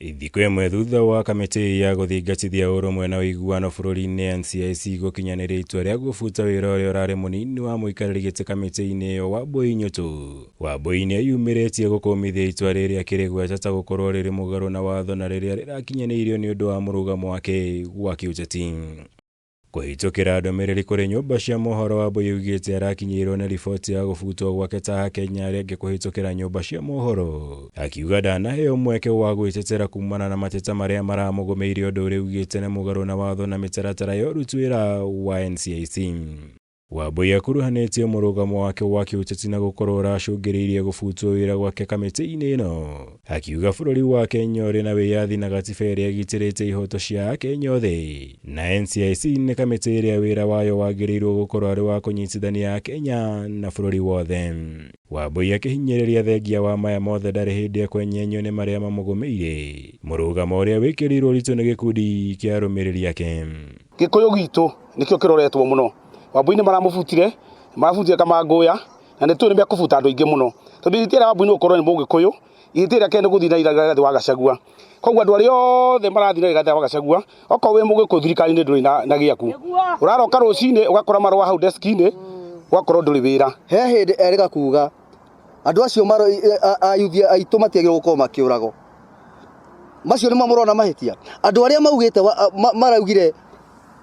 Thikũ ĩmwe thutha wa kamĩtĩ ya gũthingatithia ũrũmwe na ũiguano bũrũri-inĩ NCIC gũkinyanĩria itua rĩa gũbuta wĩra ũrĩa ũrarĩ mũnini wa mũikarĩri gĩtĩ kamĩtĩ-inĩ ĩyo Wambui Nyotu, Wambui nĩeyumĩrĩtie gũkũmithia itua rĩrĩa akĩrĩgweta ta gũkorwo rĩrĩ mũgarũ na watho na rĩrĩa rĩrakinyanĩirio nĩ ũndũ wa mũrũgamo wake wa kĩũteti. Kũhĩtũkĩra ndũmĩrĩri kũrĩ nyũmba cia mohoro, Wambui augĩte arakinyĩirwo nĩ riboti ya gũbutwo gwake ta Kenya rĩngĩ kũhĩtũkĩra nyũmba cia mohoro, akiuga ndanaheo mweke wa gwĩtetera kumana na mateta marĩa maramũgũmĩire ũndũ ũrĩa augĩte nĩ mũgarũ na watho na mĩtaratara ya ũruti wĩra wa NCIC. Wambui akuruhanĩtie mũrũgamo wake wa kĩũteti na gũkorwo ũracũngĩrĩirie gũbutwo wĩra gwake kamĩtĩ-inĩ ĩno, akiuga bũrũri wa Kenya ũrĩ na wĩyathi na gatiba ĩrĩa ĩgitĩrĩte ihoto cia Akenya othe, na NCIC nĩ kamĩtĩ ĩrĩa wĩra wayo wagĩrĩirwo gũkorwo arĩ wa kũnyitithania Akenya na bũrũri wothe. Wambui akĩhinyĩrĩria thengia wa maya mothe ndarĩ hĩndĩ ekwenyenyo nĩ marĩa mamũgũmĩire, mũrũgamo ũrĩa wĩkĩrĩirwo ũritũ nĩ gĩkundi kĩa arũmĩrĩri ake. Gĩkũyũ gitũ nĩkĩo kĩroretwo mũno. Wambui nĩ marabutire Kamangũya na nĩ tũĩ nĩ mekũbuta andũ aingĩ mũno, tondũ itĩra Wambui nĩ gũkorwo nĩ Mũgĩkũyũ, itĩra kene gũthiĩ na Rigathĩ wa Gachagua. Koguo andũ arĩa othe marathiĩ na Rigathĩ wa Gachagua, okorwo wĩ Mũgĩkũyũ thirikari-inĩ ndũrĩ na gĩaku, ũraroka rũcinĩ ũgakora marũa hau desk-inĩ ũgakorwo ndũrĩ wĩra. He hĩndĩ erĩga kuga andũ acio ayuthi aitũ matiagĩrĩirwo gũkorwo makĩũragwo, macio nĩ mamũrona mahĩtia. Andũ arĩa maugĩte maraugire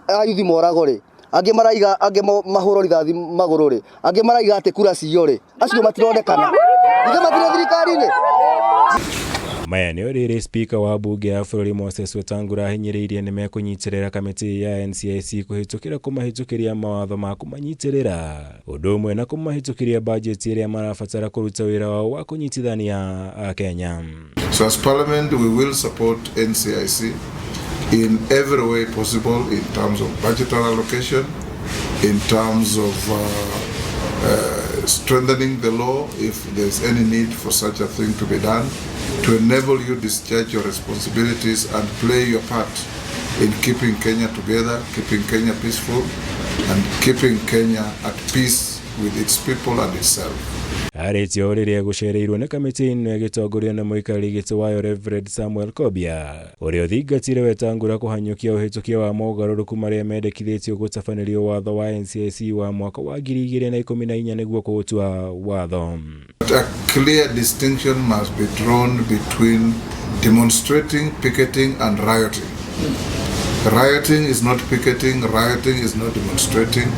ayuthi moragwo rĩ, angĩ maraiga angĩ mahũrwo rithathi magũrũ rĩ, angĩ maraiga atĩ kura ciyo rĩ, acio matironekana, ithe matirĩ thirikari-inĩ. Maya nĩ rĩrĩ spika wa mbunge ya bũrũri Moses Wetangula ahinyĩrĩirie nĩ mekũnyitĩrĩra kamĩtĩ ya NCIC kũhĩtũkĩra kũmahĩtũkĩria mawatho ma kũmanyitĩrĩra, ũndũ ũmwe na kũmahĩtũkĩria bajeti ĩrĩa marabatara kũruta wĩra wao wa kũnyitithania Akenya. So as Parliament we will support NCIC in every way possible, in terms of budgetary allocation, in terms of strengthening the law if there's any need for such a thing to be done, to enable you discharge your responsibilities and play your part in keeping Kenya together, keeping Kenya peaceful, and keeping Kenya at peace with its people and itself. Arĩtie o rĩrĩa gũcereirwo nĩ kamĩtĩ ĩno ĩgĩtongorio na mũikarĩri gĩtĩ wayo Reverend Samuel Kobia, ũrĩa ũthingatire Wetangula kũhanyũkia ũhĩtũkia wa mogarũrũku marĩa mendekithĩtio gũtabanĩrio watho wa NCIC wa mwaka wa 2014 nĩguo kũũtua watho. A clear distinction must be drawn between demonstrating, picketing and rioting. Rioting is not picketing, rioting is not demonstrating.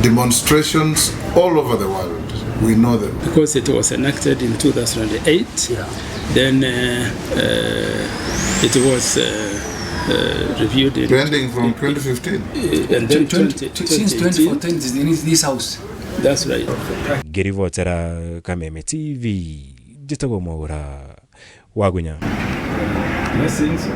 Demonstrations all over the world, we know them. Because it was enacted in 2008, then it was reviewed in... Pending from 2015. And then since 2014 is in this house. That's right. Ngĩribotera Kameme TV, njĩtagwo Mwaũra Wagunya.